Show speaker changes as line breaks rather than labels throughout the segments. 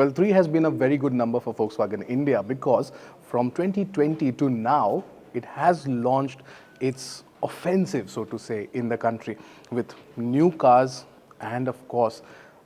Well, 3 has been a very good number for Volkswagen India because from 2020 to now, it has launched its offensive, so to say, in the country with new cars and, of course,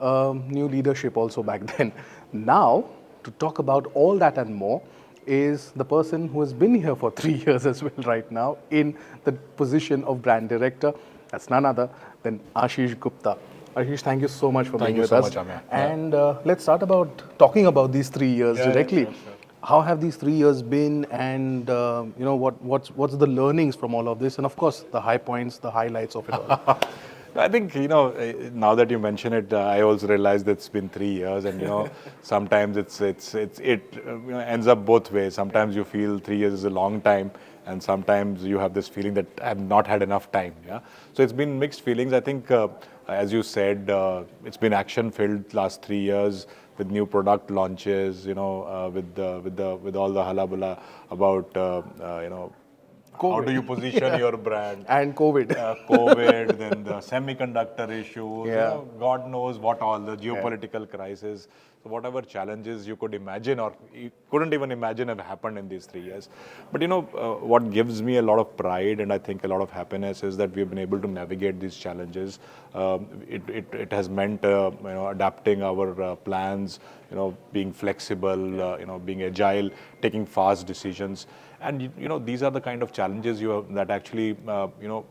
new leadership also back then. Now, to talk about all that and more, is the person who has been here for 3 years as well right now in the position of brand director. That's none other than Ashish Gupta. Ashish, thank you so much for
Thank
being
you
with
so
us.
much, Amir.
And let's start about talking about these 3 years directly.
Sure.
How have these 3 years been, and what's the learnings from all of this, and of course the high points, the highlights of it all.
I think, now that you mention it, I also realized that it's been 3 years, and sometimes it ends up both ways. Sometimes you feel 3 years is a long time, and sometimes you have this feeling that I've not had enough time. Yeah, so it's been mixed feelings. I think, as you said, it's been action-filled last 3 years with new product launches. With all the hullabaloo about how do you position your brand?
And COVID.
COVID, then the semiconductor issues,
Yeah.
God knows what all, the geopolitical crisis. So whatever challenges you could imagine or you couldn't even imagine have happened in these 3 years. But what gives me a lot of pride and I think a lot of happiness is that we've been able to navigate these challenges. It has meant adapting our plans, being flexible, being agile, taking fast decisions. And these are the kind of challenges that actually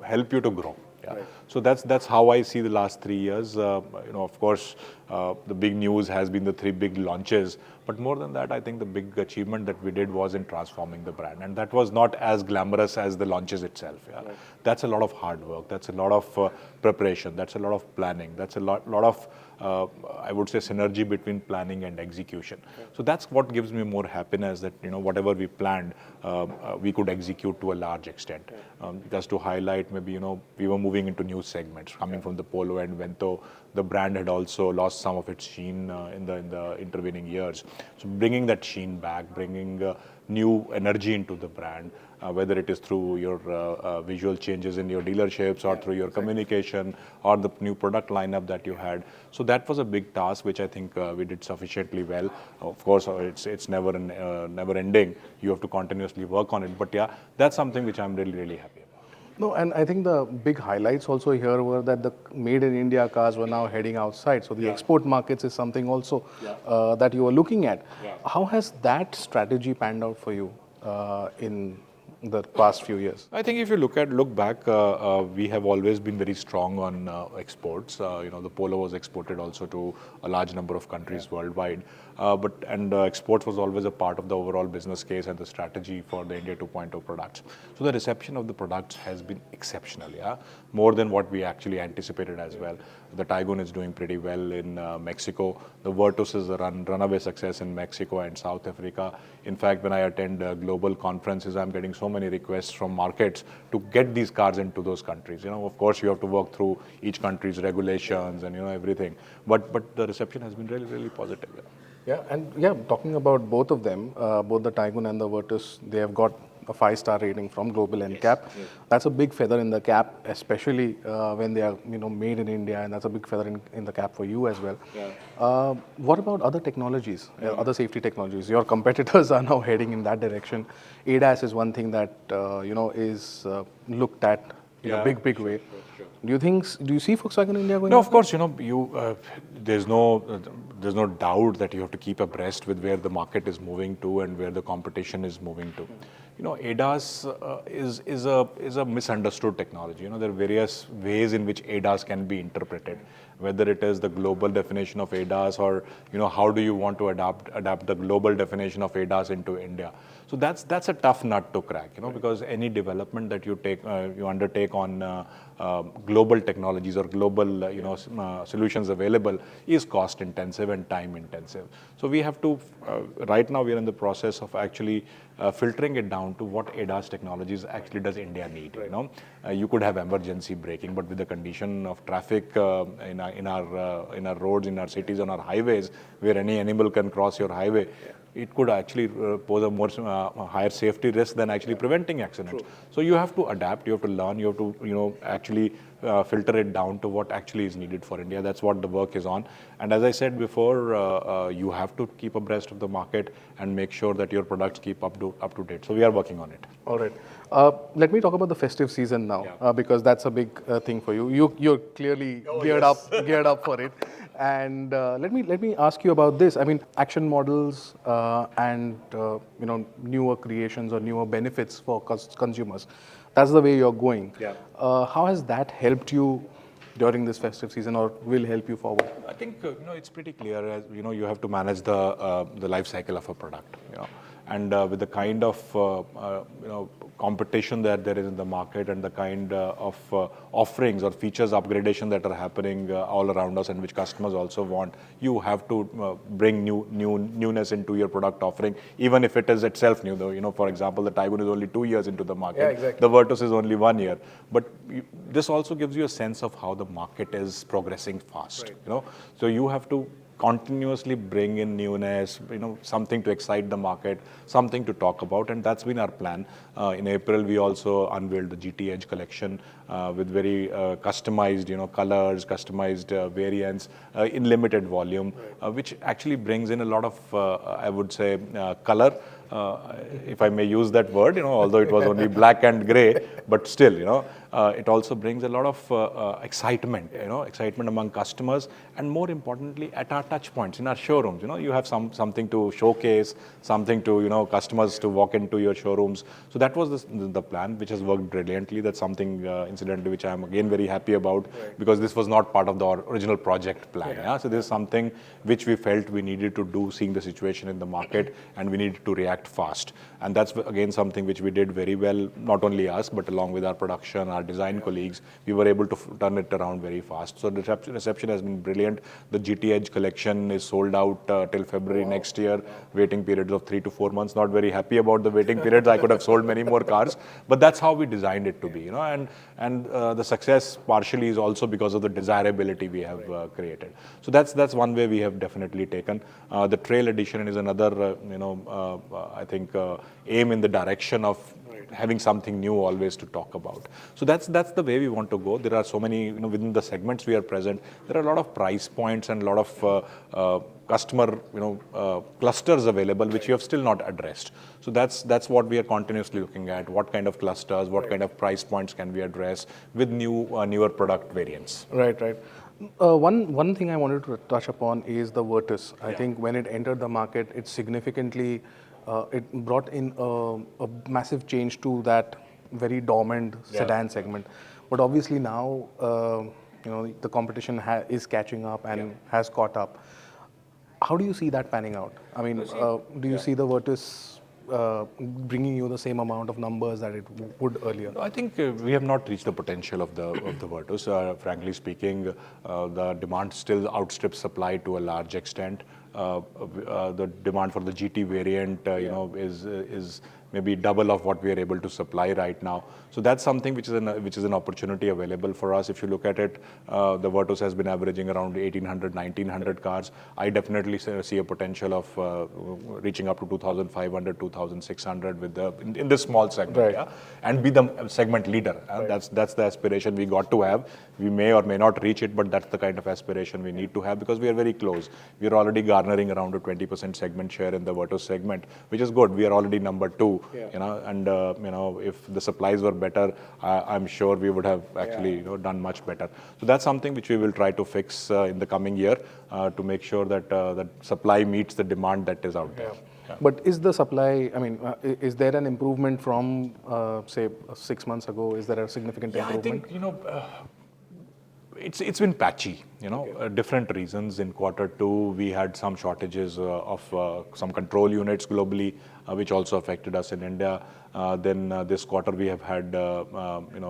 help you to grow. Yeah.
Right.
So that's how I see the last 3 years. Of course, the big news has been the 3 big launches. But more than that, I think the big achievement that we did was in transforming the brand, and that was not as glamorous as the launches itself. Yeah.
Right.
That's a lot of hard work. That's a lot of preparation. That's a lot of planning. That's a lot of I would say synergy between planning and execution. Okay. So that's what gives me more happiness that whatever we planned, we could execute to a large extent. Okay. Just to highlight, maybe we were moving into new segments coming from the Polo and Vento. The brand had also lost some of its sheen in the intervening years. So bringing that sheen back, bringing new energy into the brand, whether it is through your visual changes in your dealerships or through your communication or the new product lineup that you had. So that was a big task, which I think we did sufficiently well. Of course, it's never ending. You have to continuously work on it. But yeah, that's something which I'm really, really happy about.
No, and I think the big highlights also here were that the made in India cars were now heading outside. So the export markets is something also that you were looking at.
Yeah.
How has that strategy panned out for you in the past few years?
I think if you look back, we have always been very strong on exports. The Polo was exported also to a large number of countries worldwide. But exports was always a part of the overall business case and the strategy for the India 2.0 products. So the reception of the products has been exceptional, more than what we actually anticipated as well. The Taigun is doing pretty well in Mexico. The Virtus is a runaway success in Mexico and South Africa. In fact, when I attend global conferences, I'm getting so many requests from markets to get these cars into those countries. Of course, you have to work through each country's regulations and everything. But the reception has been really, really positive.
Yeah, and talking about both of them, both the Taigun and the Virtus, they have got a 5-star rating from Global NCAP. Yes. That's a big feather in the cap, especially when they are made in India, and that's a big feather in the cap for you as well. Yeah. What about other technologies, other safety technologies? Your competitors are now heading in that direction. ADAS is one thing that is looked at in a big way. Sure. Do you see Volkswagen India going?
No, of course. There's no doubt that you have to keep abreast with where the market is moving to and where the competition is moving to. ADAS is a misunderstood technology. There are various ways in which ADAS can be interpreted, whether it is the global definition of ADAS or how do you want to adapt the global definition of ADAS into India. So that's a tough nut to crack, because any development that you undertake on global technologies or global solutions available is cost intensive and time intensive. So we have to right now we are in the process of actually filtering it down to what ADAS technologies actually does India need. Right. You could have emergency braking, but with the condition of traffic in our roads, in our cities, on our highways, where any animal can cross your highway, it could actually pose a more higher safety risk than actually preventing accidents. So you have to adapt, you have to learn, you have to actually filter it down to what actually is needed for India. That's what the work is on. And as I said before, you have to keep abreast of the market and make sure that your products keep up to date. So we are working on it.
All right. Let me talk about the festive season now, because that's a big thing for you. You're clearly geared up for it. And let me ask you about this. I mean, action models and newer creations or newer benefits for consumers. That's the way you're going.
Yeah.
How has that helped you during this festive season, or will help you forward?
I think it's pretty clear. As you have to manage the life cycle of a product. And with the kind of competition that there is in the market and the kind of offerings or features upgradation that are happening all around us and which customers also want, you have to bring newness into your product offering, even if it is itself new. Though for example, the Taigun is only 2 years into the market.
Yeah, exactly.
The Virtus is only 1 year. But this also gives you a sense of how the market is progressing fast.
Right.
So you have to continuously bring in newness, something to excite the market, something to talk about, and that's been our plan. In April, we also unveiled the GT Edge collection with very customized, colors, customized variants in limited volume, which actually brings in a lot of, I would say, color. If I may use that word, although it was only black and gray, but still, it also brings a lot of excitement, excitement among customers, and more importantly, at our touch points in our showrooms. You have something to showcase, something to customers to walk into your showrooms. So that was the plan, which has worked brilliantly. That's something, incidentally, which I am again very happy about, because this was not part of the original project plan. Yeah? So this is something which we felt we needed to do, seeing the situation in the market, and we needed to react fast. And that's again something which we did very well, not only us, but along with our production, our design colleagues, we were able to turn it around very fast. So the reception has been brilliant. The GT Edge collection is sold out till February next year. Waiting periods of 3 to 4 months. Not very happy about the waiting periods. I could have sold many more cars, but that's how we designed it to be. And the success partially is also because of the desirability we have created. So that's one way we have definitely taken. The Trail Edition is another, I think, aim in the direction of having something new always to talk about. So that's the way we want to go. There are so many, within the segments we are present, there are a lot of price points and a lot of customer, clusters available, which you have still not addressed. So that's what we are continuously looking at. What kind of clusters, what kind of price points can we address with newer product variants?
Right. One thing I wanted to touch upon is the Virtus. I think when it entered the market, it significantly it brought in a massive change to that very dormant sedan segment. But obviously now, the competition is catching up and has caught up. How do you see that panning out? I mean, do you see the Virtus bringing you the same amount of numbers that it would earlier?
I think we have not reached the potential of the Virtus. Frankly speaking, the demand still outstrips supply to a large extent. The demand for the GT variant, is maybe double of what we are able to supply right now. So that's something which is an opportunity available for us. If you look at it, the Virtus has been averaging around 1,800, 1,900 cars. I definitely see a potential of reaching up to 2,500, 2,600 in this small segment, and be the segment leader. That's the aspiration we got to have. We may or may not reach it, but that's the kind of aspiration we need to have, because we are very close. We are already garnering around a 20% segment share in the Virtus segment, which is good. We are already number 2. And if the supplies were better, I'm sure we would have actually done much better. So that's something which we will try to fix in the coming year to make sure that that supply meets the demand that is out there.
But is the supply, I mean, is there an improvement from, say, 6 months ago? Is there a significant improvement?
I think, it's been patchy, different reasons. In Q2, we had some shortages of some control units globally. which also affected us in India. Then this quarter we have had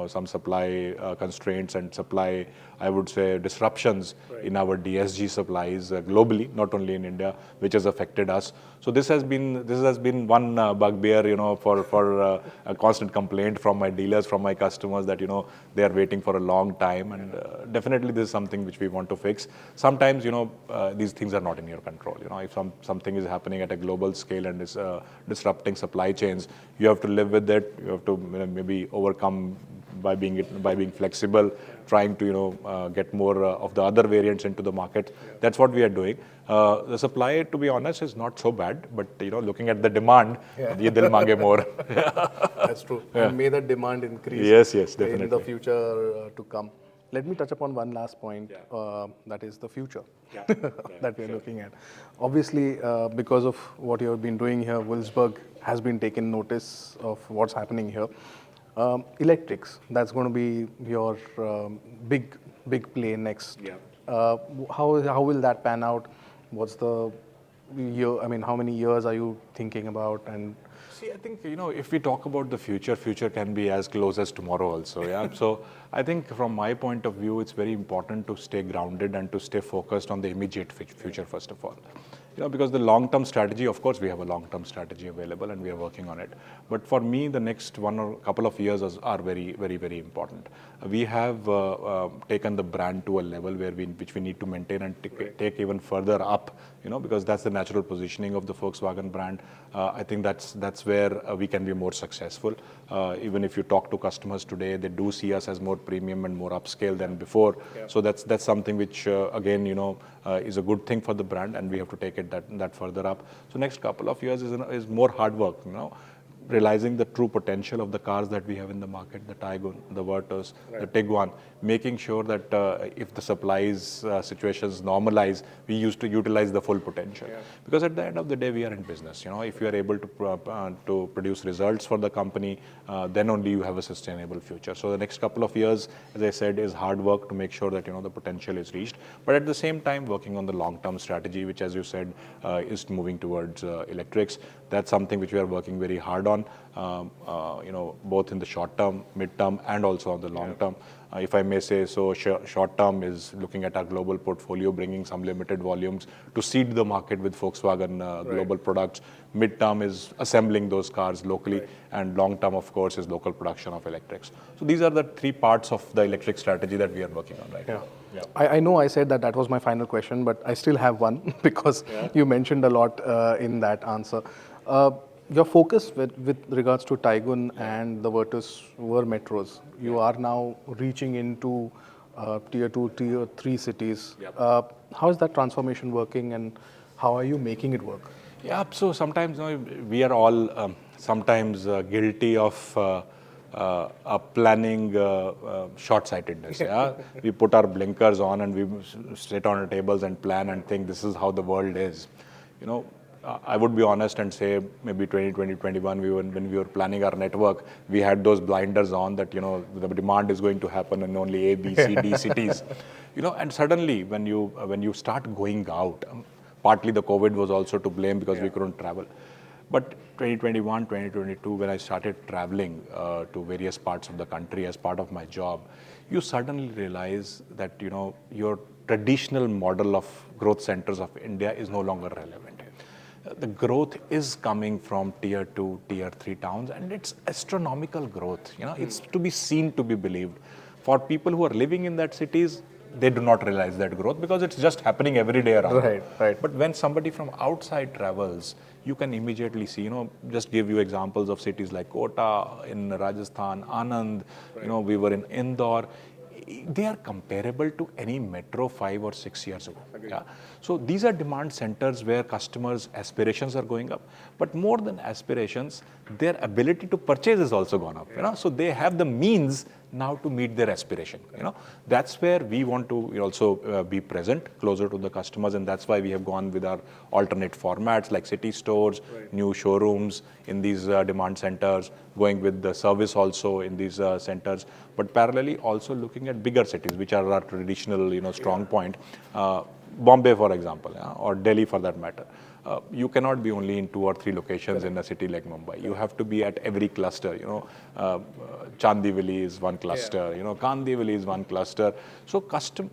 some supply constraints and supply, I would say, disruptions in our DSG supplies globally, not only in India, which has affected us. So this has been one bugbear, for a constant complaint from my dealers, from my customers, that they are waiting for a long time, and definitely this is something which we want to fix. Sometimes these things are not in your control. If something is happening at a global scale and is disrupting supply chains, you have to live with it. You have to maybe overcome by being flexible, trying to get more of the other variants into the market. That's what we are doing. The supply, to be honest, is not so bad, but looking at the demand, ye dil mange more.
That's true. And may the demand increase
Yes,
in the
definitely.
future to come. Let me touch upon one last point, that is the future that we are looking at. Obviously, because of what you have been doing here, Wolfsburg has been taking notice of what's happening here. Electrics, that's going to be your big play next. How will that pan out? What's the year? I mean, how many years are you thinking about? And
See, I think, if we talk about the future can be as close as tomorrow also, yeah. So I think from my point of view, it's very important to stay grounded and to stay focused on the immediate future, first of all. Because the long-term strategy, of course, we have a long-term strategy available and we are working on it. But for me, the next one or couple of years are very, very, very important. We have taken the brand to a level which we need to maintain and take even further up, because that's the natural positioning of the Volkswagen brand. I think that's where we can be more successful. Even if you talk to customers today, they do see us as more premium and more upscale than before. So that's something which, again, is a good thing for the brand, and we have to take it that further up. So next couple of years is more hard work, realizing the true potential of the cars that we have in the market, the Taygun, the Virtus, the Tiguan, making sure that if the supplies situations normalize, we used to utilize the full potential. Because at the end of the day, we are in business. If you are able to produce results for the company, then only you have a sustainable future. So the next couple of years, as I said, is hard work to make sure that the potential is reached. But at the same time, working on the long-term strategy, which, as you said, is moving towards electrics. That's something which we are working very hard on, both in the short term, mid term, and also on the long term. If I may say so, short term is looking at our global portfolio, bringing some limited volumes to seed the market with Volkswagen global products. Mid term is assembling those cars locally, and long term, of course, is local production of electrics. So these are the three parts of the electric strategy that we are working on right now. Yeah.
I know I said that was my final question, but I still have one because you mentioned a lot in that answer. Your focus with regards to Taygun and the Virtus were metros. You are now reaching into tier 2, tier 3 cities. How is that transformation working, and how are you making it work?
Yeah, so sometimes we are all sometimes guilty of planning short-sightedness. Yeah, we put our blinkers on and we sit on our tables and plan and think this is how the world is. I would be honest and say maybe 2020, 2021, when we were planning our network, we had those blinders on that the demand is going to happen in only A, B, C, D cities. And suddenly when you start going out, partly the COVID was also to blame because we couldn't travel. But 2021, 2022, when I started traveling to various parts of the country as part of my job, you suddenly realize that your traditional model of growth centers of India is no longer relevant. The growth is coming from tier 2, tier 3 towns, and it's astronomical growth. It's to be seen, to be believed. For people who are living in that cities, they do not realize that growth because it's just happening every day around.
Right.
But when somebody from outside travels, you can immediately see, just give you examples of cities like Kota in Rajasthan, Anand, we were in Indore. They are comparable to any metro 5 or 6 years ago. Yeah? So these are demand centers where customers' aspirations are going up. But more than aspirations, their ability to purchase has also gone up. So they have the means now to meet their aspiration. That's where we want to also be present closer to the customers, and that's why we have gone with our alternate formats like city stores, new showrooms in these demand centers, going with the service also in these centers, but parallelly also looking at bigger cities which are our traditional strong point. Bombay, for example, or Delhi for that matter. you cannot be only in 2 or 3 locations in a city like Mumbai. You have to be at every cluster. Chandivali is one cluster. Kandivali is one cluster. So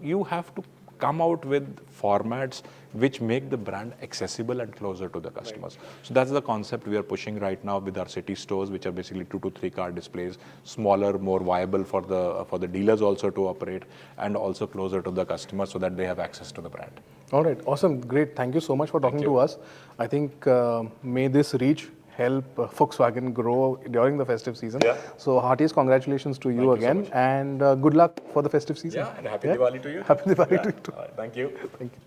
you have to come out with formats which make the brand accessible and closer to the customers. So that's the concept we are pushing right now with our city stores, which are basically 2 to 3 car displays, smaller, more viable for the dealers also to operate, and also closer to the customers so that they have access to the brand.
All right, awesome, great. Thank you so much for talking to us. I think may this reach help Volkswagen grow during the festive season.
Yeah.
So heartiest congratulations to you
Thank you so
again,
much.
and good luck for the festive season.
Yeah, and happy Diwali to you.
Happy Diwali to you too.
Thank you.
Thank you.